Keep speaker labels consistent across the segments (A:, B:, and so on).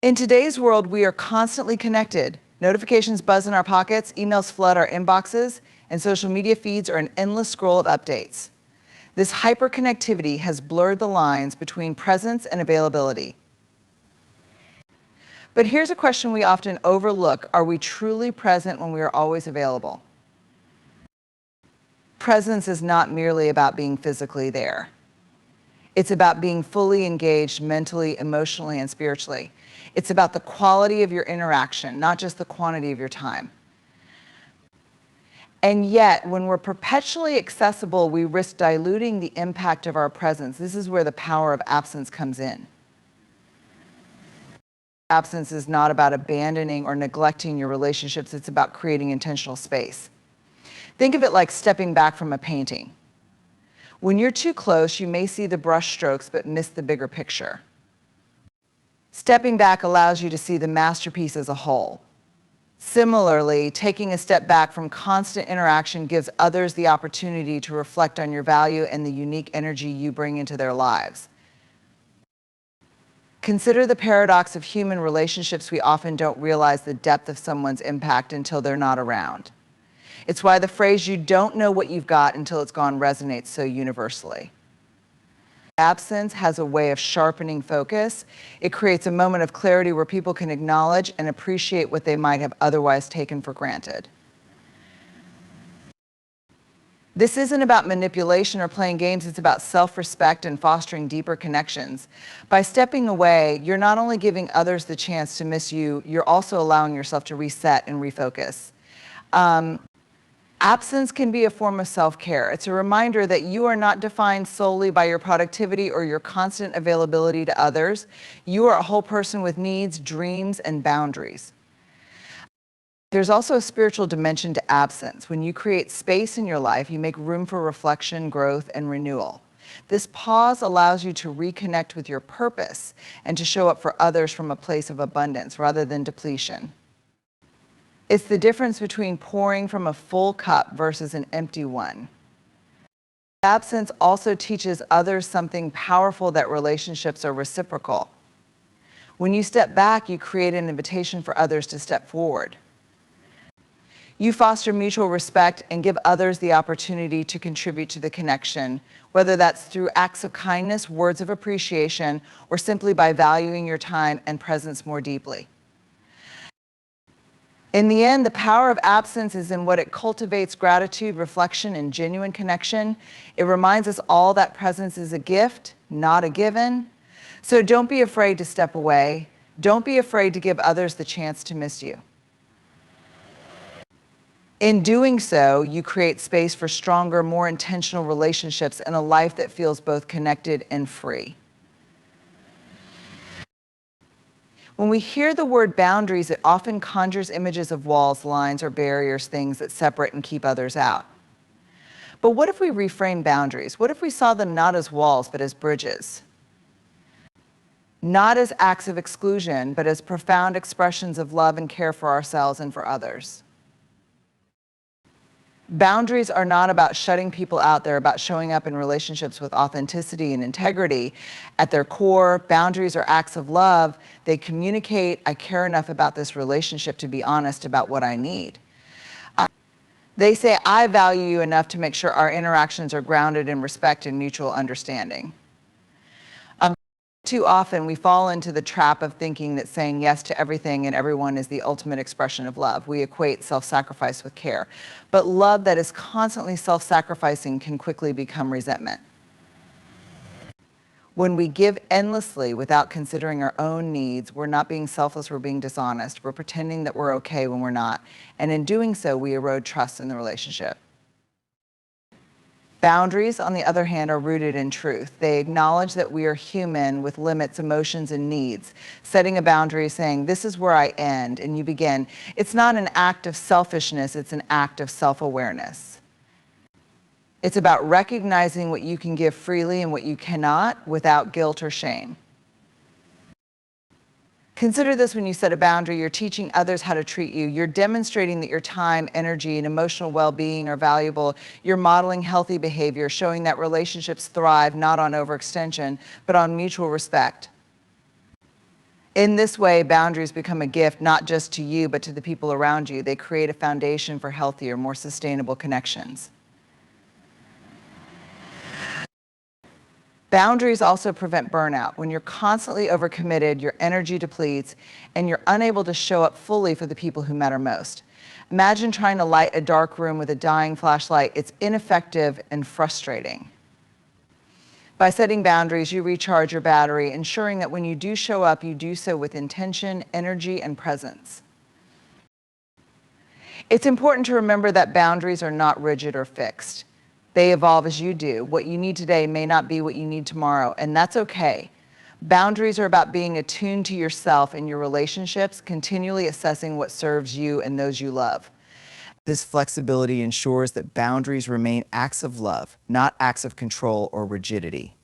A: In today's world, we are constantly connected. Notifications buzz in our pockets, emails flood our inboxes, and social media feeds are an endless scroll of updates. This hyperconnectivity has blurred the lines between presence and availability. But here's a question we often overlook. Are we truly present when we are always available? Presence is not merely about being physically there. It's about being fully engaged mentally, emotionally, and spiritually. It's about the quality of your interaction, not just the quantity of your time. And yet, when we're perpetually accessible, we risk diluting the impact of our presence. This is where the power of absence comes in. Absence is not about abandoning or neglecting your relationships. It's about creating intentional space. Think of it like stepping back from a painting. When you're too close, you may see the brush strokes but miss the bigger picture. Stepping back allows you to see the masterpiece as a whole. Similarly, taking a step back from constant interaction gives others the opportunity to reflect on your value and the unique energy you bring into their lives. Consider the paradox of human relationships. We often don't realize the depth of someone's impact until they're not around. It's why the phrase, "you don't know what you've got until it's gone," resonates so universally. Absence has a way of sharpening focus. It creates a moment of clarity where people can acknowledge and appreciate what they might have otherwise taken for granted. This isn't about manipulation or playing games. It's about self-respect and fostering deeper connections. By stepping away, you're not only giving others the chance to miss you, you're also allowing yourself to reset and refocus. Absence can be a form of self-care. It's a reminder that you are not defined solely by your productivity or your constant availability to others. You are a whole person with needs, dreams, and boundaries. There's also a spiritual dimension to absence. When you create space in your life, you make room for reflection, growth, and renewal. This pause allows you to reconnect with your purpose and to show up for others from a place of abundance rather than depletion. It's the difference between pouring from a full cup versus an empty one. Absence also teaches others something powerful, that relationships are reciprocal. When you step back, you create an invitation for others to step forward. You foster mutual respect and give others the opportunity to contribute to the connection, whether that's through acts of kindness, words of appreciation, or simply by valuing your time and presence more deeply. In the end, the power of absence is in what it cultivates: gratitude, reflection, and genuine connection. It reminds us all that presence is a gift, not a given. So don't be afraid to step away. Don't be afraid to give others the chance to miss you. In doing so, you create space for stronger, more intentional relationships and a life that feels both connected and free. When we hear the word boundaries, it often conjures images of walls, lines, or barriers, things that separate and keep others out. But what if we reframe boundaries? What if we saw them not as walls, but as bridges? Not as acts of exclusion, but as profound expressions of love and care for ourselves and for others. Boundaries are not about shutting people out. They're about showing up in relationships with authenticity and integrity. At their core, boundaries are acts of love. They communicate, "I care enough about this relationship to be honest about what I need." They say, "I value you enough to make sure our interactions are grounded in respect and mutual understanding." Too often, we fall into the trap of thinking that saying yes to everything and everyone is the ultimate expression of love. We equate self-sacrifice with care. But love that is constantly self-sacrificing can quickly become resentment. When we give endlessly without considering our own needs, we're not being selfless, we're being dishonest. We're pretending that we're okay when we're not. And in doing so, we erode trust in the relationship. Boundaries, on the other hand, are rooted in truth. They acknowledge that we are human with limits, emotions, and needs. Setting a boundary, saying, "This is where I end," and you begin. It's not an act of selfishness, it's an act of self-awareness. It's about recognizing what you can give freely and what you cannot without guilt or shame. Consider this: when you set a boundary, you're teaching others how to treat you. You're demonstrating that your time, energy, and emotional well-being are valuable. You're modeling healthy behavior, showing that relationships thrive not on overextension, but on mutual respect. In this way, boundaries become a gift not just to you, but to the people around you. They create a foundation for healthier, more sustainable connections. Boundaries also prevent burnout. When you're constantly overcommitted, your energy depletes, and you're unable to show up fully for the people who matter most. Imagine trying to light a dark room with a dying flashlight. It's ineffective and frustrating. By setting boundaries, you recharge your battery, ensuring that when you do show up, you do so with intention, energy, and presence. It's important to remember that boundaries are not rigid or fixed. They evolve as you do. What you need today may not be what you need tomorrow, and that's okay. Boundaries are about being attuned to yourself and your relationships, continually assessing what serves you and those you love. This flexibility ensures that boundaries remain acts of love, not acts of control or rigidity.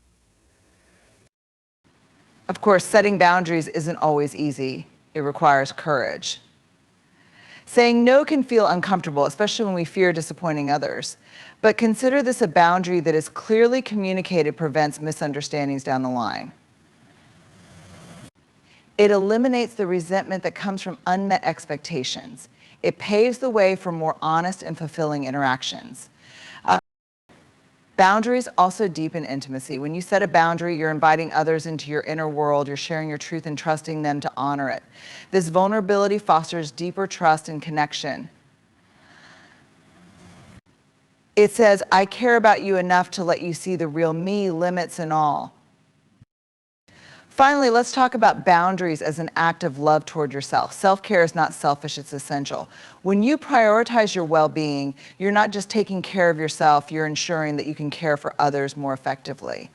A: Of course, setting boundaries isn't always easy. It requires courage. Saying no can feel uncomfortable, especially when we fear disappointing others. But consider this a boundary that is clearly communicated prevents misunderstandings down the line. It eliminates the resentment that comes from unmet expectations. It paves the way for more honest and fulfilling interactions. Boundaries also deepen intimacy. When you set a boundary, you're inviting others into your inner world, you're sharing your truth and trusting them to honor it. This vulnerability fosters deeper trust and connection. It says, I care about you enough to let you see the real me, limits and all. Finally, let's talk about boundaries as an act of love toward yourself. Self-care is not selfish, it's essential. When you prioritize your well-being, you're not just taking care of yourself, you're ensuring that you can care for others more effectively.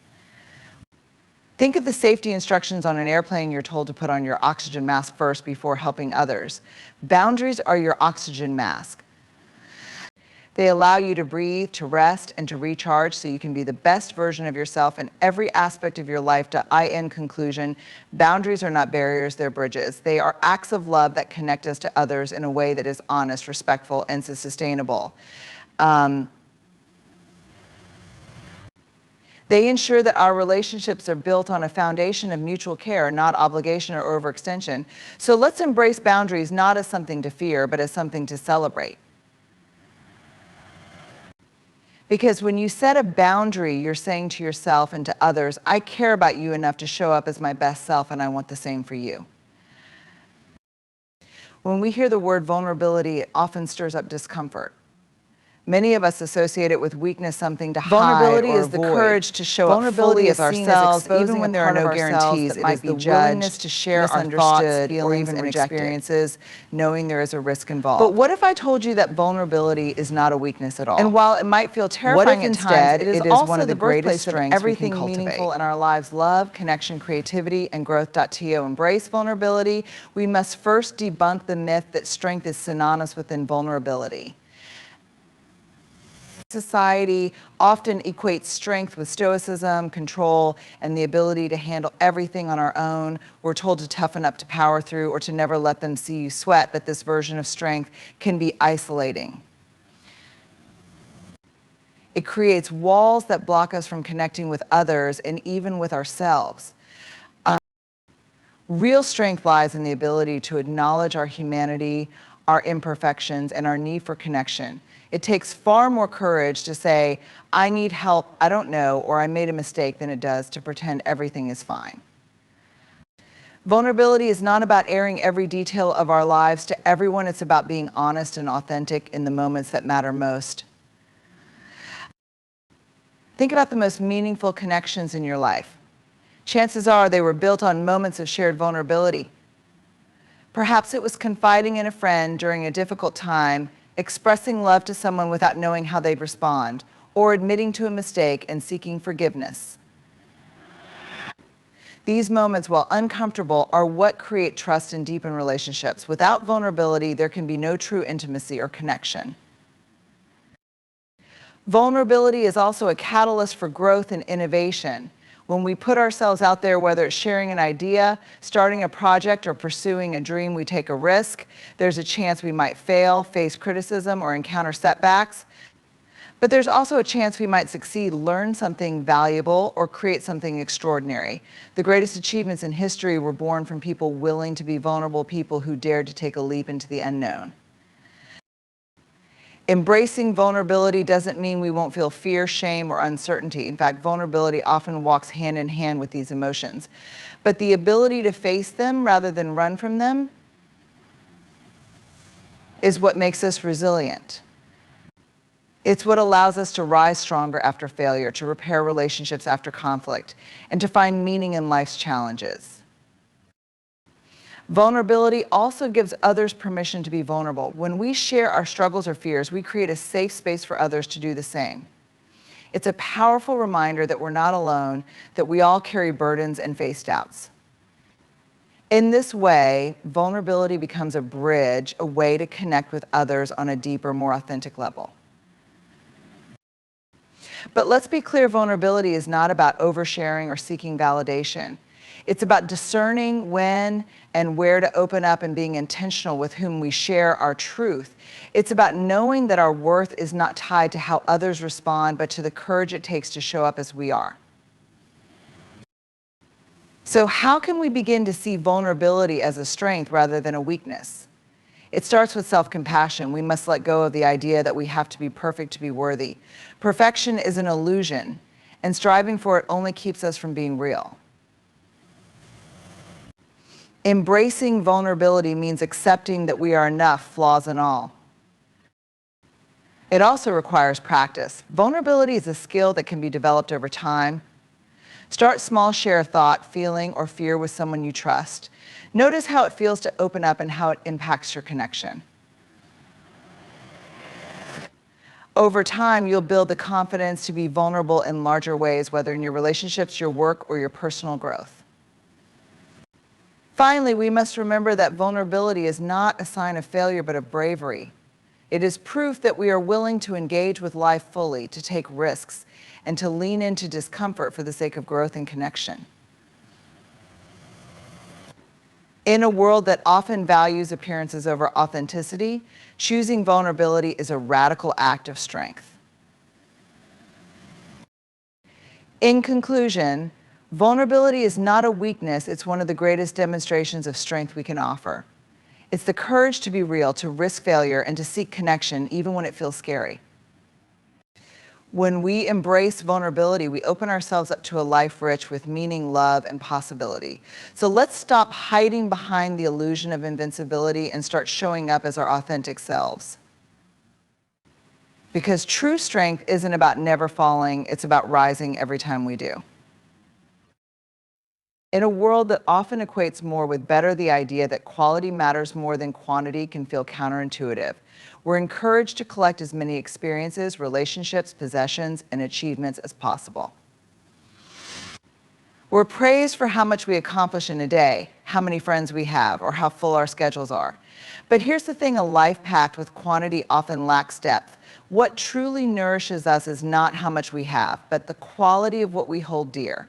A: Think of the safety instructions on an airplane. You're told to put on your oxygen mask first before helping others. Boundaries are your oxygen mask. They allow you to breathe, to rest, and to recharge so you can be the best version of yourself in every aspect of your life. In conclusion, boundaries are not barriers, they're bridges. They are acts of love that connect us to others in a way that is honest, respectful, and sustainable. They ensure that our relationships are built on a foundation of mutual care, not obligation or overextension. So let's embrace boundaries not as something to fear, but as something to celebrate. Because when you set a boundary, you're saying to yourself and to others, I care about you enough to show up as my best self, and I want the same for you. When we hear the word vulnerability, it often stirs up discomfort. Many of us associate it with weakness, something to hide or avoid. Vulnerability is the courage to show up fully as ourselves, even when there are no guarantees. It is the willingness to share our thoughts, feelings, and experiences, knowing there is a risk involved. But what if I told you that vulnerability is not a weakness at all? And while it might feel terrifying at times, it is one of the greatest strengths everything meaningful in our lives: love, connection, creativity, and growth. To embrace vulnerability, we must first debunk the myth that strength is synonymous with invulnerability. Society often equates strength with stoicism, control, and the ability to handle everything on our own. We're told to toughen up, to power through, or to never let them see you sweat, but this version of strength can be isolating. It creates walls that block us from connecting with others and even with ourselves. Real strength lies in the ability to acknowledge our humanity, our imperfections, and our need for connection. It takes far more courage to say, I need help, I don't know, or I made a mistake, than it does to pretend everything is fine. Vulnerability is not about airing every detail of our lives to everyone. It's about being honest and authentic in the moments that matter most. Think about the most meaningful connections in your life. Chances are they were built on moments of shared vulnerability. Perhaps it was confiding in a friend during a difficult time, expressing love to someone without knowing how they'd respond, or admitting to a mistake and seeking forgiveness. These moments, while uncomfortable, are what create trust and deepen relationships. Without vulnerability, there can be no true intimacy or connection. Vulnerability is also a catalyst for growth and innovation. When we put ourselves out there, whether it's sharing an idea, starting a project, or pursuing a dream, we take a risk. There's a chance we might fail, face criticism, or encounter setbacks. But there's also a chance we might succeed, learn something valuable, or create something extraordinary. The greatest achievements in history were born from people willing to be vulnerable, people who dared to take a leap into the unknown. Embracing vulnerability doesn't mean we won't feel fear, shame, or uncertainty. In fact, vulnerability often walks hand in hand with these emotions. But the ability to face them rather than run from them is what makes us resilient. It's what allows us to rise stronger after failure, to repair relationships after conflict, and to find meaning in life's challenges. Vulnerability also gives others permission to be vulnerable. When we share our struggles or fears, we create a safe space for others to do the same. It's a powerful reminder that we're not alone, that we all carry burdens and face doubts. In this way, vulnerability becomes a bridge, a way to connect with others on a deeper, more authentic level. But let's be clear, vulnerability is not about oversharing or seeking validation. It's about discerning when and where to open up and being intentional with whom we share our truth. It's about knowing that our worth is not tied to how others respond, but to the courage it takes to show up as we are. So how can we begin to see vulnerability as a strength rather than a weakness? It starts with self-compassion. We must let go of the idea that we have to be perfect to be worthy. Perfection is an illusion, and striving for it only keeps us from being real. Embracing vulnerability means accepting that we are enough, flaws and all. It also requires practice. Vulnerability is a skill that can be developed over time. Start small, share a thought, feeling, or fear with someone you trust. Notice how it feels to open up and how it impacts your connection. Over time, you'll build the confidence to be vulnerable in larger ways, whether in your relationships, your work, or your personal growth. Finally, we must remember that vulnerability is not a sign of failure, but of bravery. It is proof that we are willing to engage with life fully, to take risks, and to lean into discomfort for the sake of growth and connection. In a world that often values appearances over authenticity, choosing vulnerability is a radical act of strength. In conclusion, vulnerability is not a weakness, it's one of the greatest demonstrations of strength we can offer. It's the courage to be real, to risk failure, and to seek connection even when it feels scary. When we embrace vulnerability, we open ourselves up to a life rich with meaning, love, and possibility. So let's stop hiding behind the illusion of invincibility and start showing up as our authentic selves. Because true strength isn't about never falling, it's about rising every time we do. In a world that often equates more with better, the idea that quality matters more than quantity can feel counterintuitive. We're encouraged to collect as many experiences, relationships, possessions, and achievements as possible. We're praised for how much we accomplish in a day, how many friends we have, or how full our schedules are. But here's the thing, a life packed with quantity often lacks depth. What truly nourishes us is not how much we have, but the quality of what we hold dear.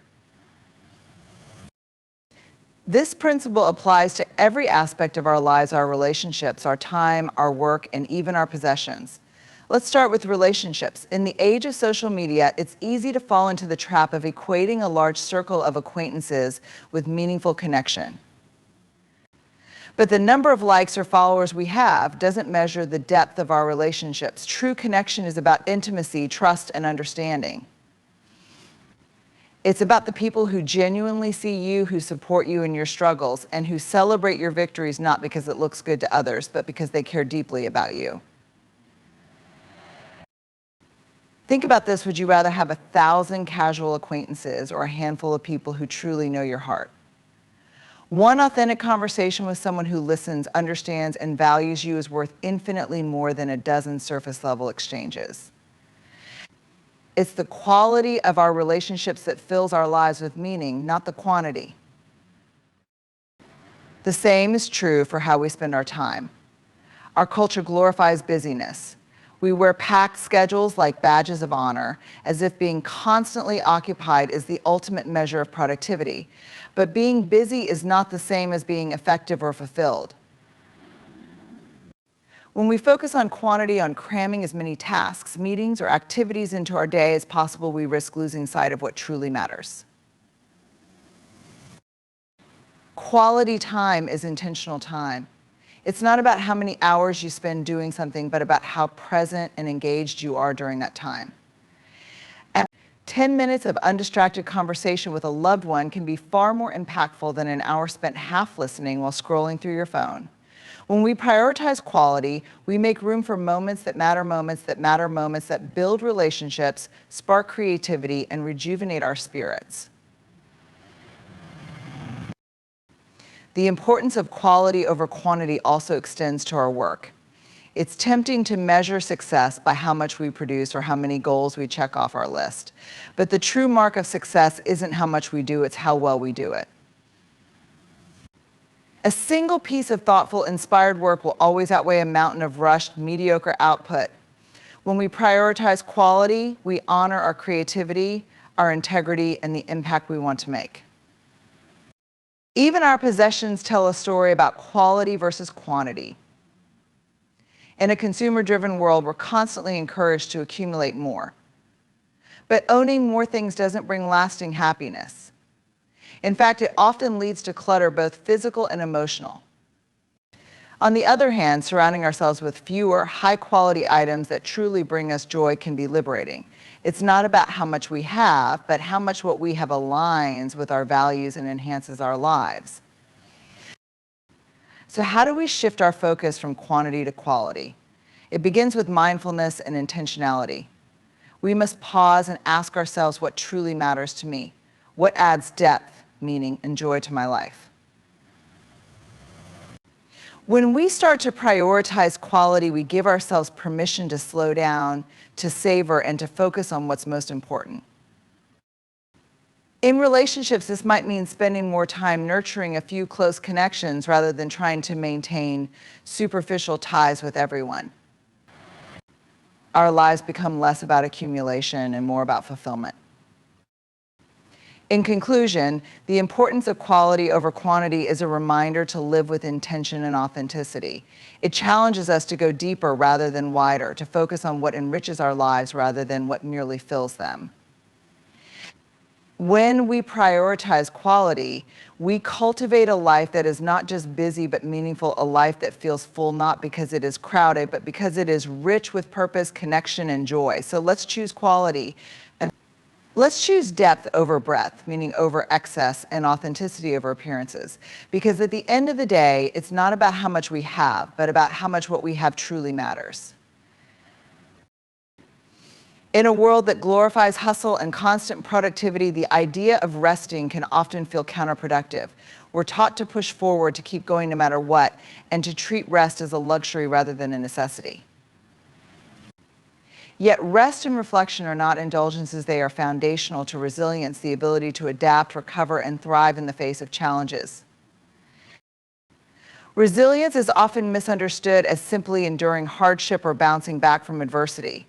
A: This principle applies to every aspect of our lives, our relationships, our time, our work, and even our possessions. Let's start with relationships. In the age of social media, it's easy to fall into the trap of equating a large circle of acquaintances with meaningful connection. But the number of likes or followers we have doesn't measure the depth of our relationships. True connection is about intimacy, trust, and understanding. It's about the people who genuinely see you, who support you in your struggles, and who celebrate your victories not because it looks good to others, but because they care deeply about you. Think about this, would you rather have 1,000 casual acquaintances or a handful of people who truly know your heart? One authentic conversation with someone who listens, understands, and values you is worth infinitely more than a dozen surface-level exchanges. It's the quality of our relationships that fills our lives with meaning, not the quantity. The same is true for how we spend our time. Our culture glorifies busyness. We wear packed schedules like badges of honor, as if being constantly occupied is the ultimate measure of productivity. But being busy is not the same as being effective or fulfilled. When we focus on quantity, on cramming as many tasks, meetings, or activities into our day as possible, we risk losing sight of what truly matters. Quality time is intentional time. It's not about how many hours you spend doing something, but about how present and engaged you are during that time. 10 minutes of undistracted conversation with a loved one can be far more impactful than an hour spent half listening while scrolling through your phone. When we prioritize quality, we make room for moments that matter, moments that matter, moments that build relationships, spark creativity, and rejuvenate our spirits. The importance of quality over quantity also extends to our work. It's tempting to measure success by how much we produce or how many goals we check off our list. But the true mark of success isn't how much we do, it's how well we do it. A single piece of thoughtful, inspired work will always outweigh a mountain of rushed, mediocre output. When we prioritize quality, we honor our creativity, our integrity, and the impact we want to make. Even our possessions tell a story about quality versus quantity. In a consumer-driven world, we're constantly encouraged to accumulate more. But owning more things doesn't bring lasting happiness. In fact, it often leads to clutter, both physical and emotional. On the other hand, surrounding ourselves with fewer, high-quality items that truly bring us joy can be liberating. It's not about how much we have, but how much what we have aligns with our values and enhances our lives. So how do we shift our focus from quantity to quality? It begins with mindfulness and intentionality. We must pause and ask ourselves what truly matters to me. What adds depth, meaning, and joy to my life? When we start to prioritize quality, we give ourselves permission to slow down, to savor, and to focus on what's most important. In relationships, this might mean spending more time nurturing a few close connections rather than trying to maintain superficial ties with everyone. Our lives become less about accumulation and more about fulfillment. In conclusion, the importance of quality over quantity is a reminder to live with intention and authenticity. It challenges us to go deeper rather than wider, to focus on what enriches our lives rather than what merely fills them. When we prioritize quality, we cultivate a life that is not just busy but meaningful, a life that feels full not because it is crowded, but because it is rich with purpose, connection, and joy. So let's choose quality. And let's choose depth over breadth, meaning over excess, and authenticity over appearances. Because at the end of the day, it's not about how much we have, but about how much what we have truly matters. In a world that glorifies hustle and constant productivity, the idea of resting can often feel counterproductive. We're taught to push forward, to keep going no matter what, and to treat rest as a luxury rather than a necessity. Yet rest and reflection are not indulgences, they are foundational to resilience, the ability to adapt, recover, and thrive in the face of challenges. Resilience is often misunderstood as simply enduring hardship or bouncing back from adversity.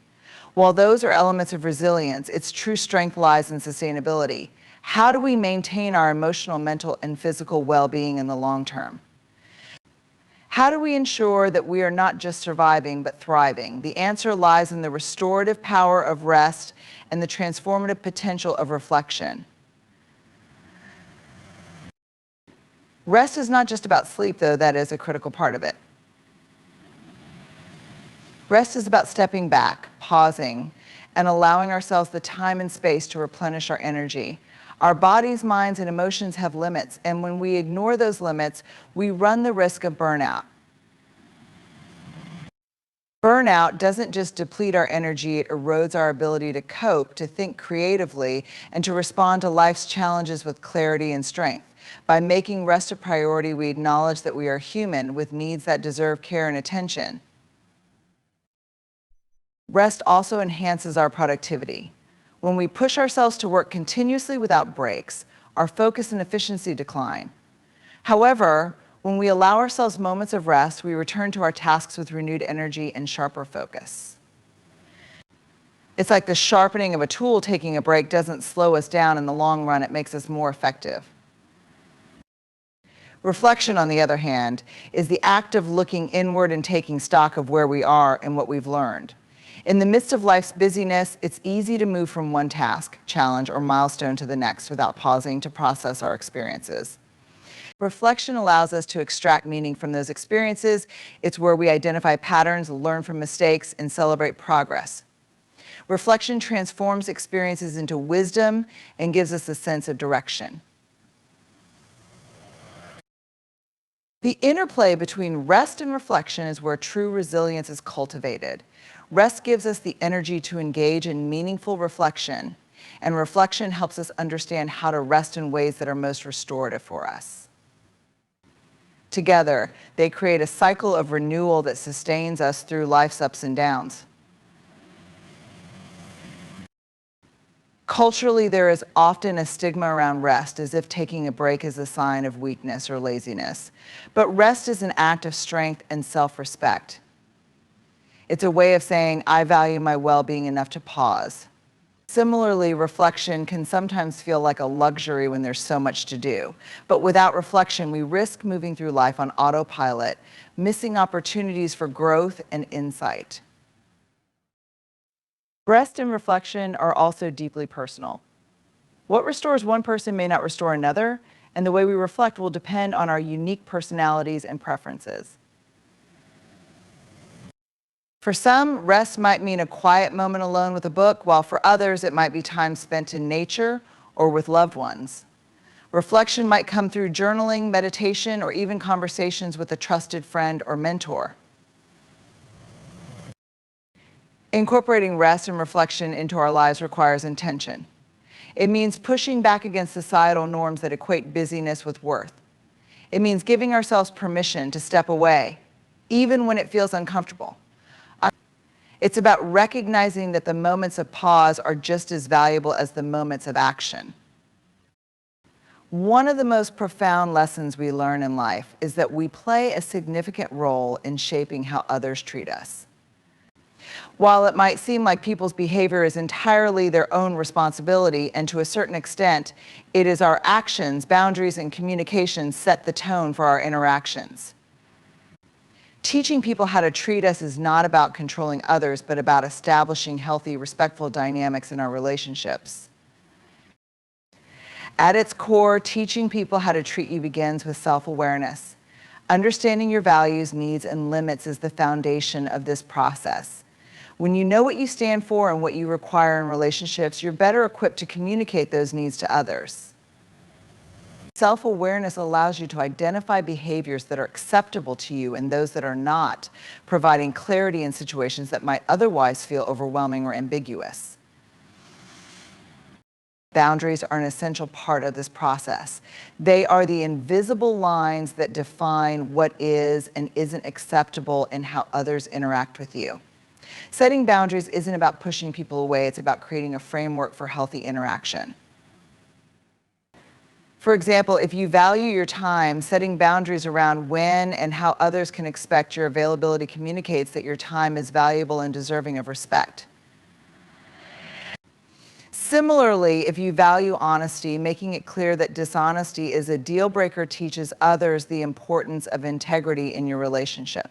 A: While those are elements of resilience, its true strength lies in sustainability. How do we maintain our emotional, mental, and physical well-being in the long term? How do we ensure that we are not just surviving, but thriving? The answer lies in the restorative power of rest and the transformative potential of reflection. Rest is not just about sleep, though that is a critical part of it. Rest is about stepping back, pausing, and allowing ourselves the time and space to replenish our energy. Our bodies, minds, and emotions have limits, and when we ignore those limits, we run the risk of burnout. Burnout doesn't just deplete our energy, it erodes our ability to cope, to think creatively, and to respond to life's challenges with clarity and strength. By making rest a priority, we acknowledge that we are human with needs that deserve care and attention. Rest also enhances our productivity. When we push ourselves to work continuously without breaks, our focus and efficiency decline. However, when we allow ourselves moments of rest, we return to our tasks with renewed energy and sharper focus. It's like the sharpening of a tool. Taking a break doesn't slow us down. In the long run, it makes us more effective. Reflection, on the other hand, is the act of looking inward and taking stock of where we are and what we've learned. In the midst of life's busyness, it's easy to move from one task, challenge, or milestone to the next without pausing to process our experiences. Reflection allows us to extract meaning from those experiences. It's where we identify patterns, learn from mistakes, and celebrate progress. Reflection transforms experiences into wisdom and gives us a sense of direction. The interplay between rest and reflection is where true resilience is cultivated. Rest gives us the energy to engage in meaningful reflection, and reflection helps us understand how to rest in ways that are most restorative for us. Together, they create a cycle of renewal that sustains us through life's ups and downs. Culturally, there is often a stigma around rest, as if taking a break is a sign of weakness or laziness. But rest is an act of strength and self-respect. It's a way of saying, I value my well-being enough to pause. Similarly, reflection can sometimes feel like a luxury when there's so much to do. But without reflection, we risk moving through life on autopilot, missing opportunities for growth and insight. Rest and reflection are also deeply personal. What restores one person may not restore another, and the way we reflect will depend on our unique personalities and preferences. For some, rest might mean a quiet moment alone with a book, while for others it might be time spent in nature or with loved ones. Reflection might come through journaling, meditation, or even conversations with a trusted friend or mentor. Incorporating rest and reflection into our lives requires intention. It means pushing back against societal norms that equate busyness with worth. It means giving ourselves permission to step away, even when it feels uncomfortable. It's about recognizing that the moments of pause are just as valuable as the moments of action. One of the most profound lessons we learn in life is that we play a significant role in shaping how others treat us. While it might seem like people's behavior is entirely their own responsibility, and to a certain extent, it is our actions, boundaries, and communications set the tone for our interactions. Teaching people how to treat us is not about controlling others, but about establishing healthy, respectful dynamics in our relationships. At its core, teaching people how to treat you begins with self-awareness. Understanding your values, needs, and limits is the foundation of this process. When you know what you stand for and what you require in relationships, you're better equipped to communicate those needs to others. Self-awareness allows you to identify behaviors that are acceptable to you and those that are not, providing clarity in situations that might otherwise feel overwhelming or ambiguous. Boundaries are an essential part of this process. They are the invisible lines that define what is and isn't acceptable in how others interact with you. Setting boundaries isn't about pushing people away, it's about creating a framework for healthy interaction. For example, if you value your time, setting boundaries around when and how others can expect your availability communicates that your time is valuable and deserving of respect. Similarly, if you value honesty, making it clear that dishonesty is a deal breaker teaches others the importance of integrity in your relationship.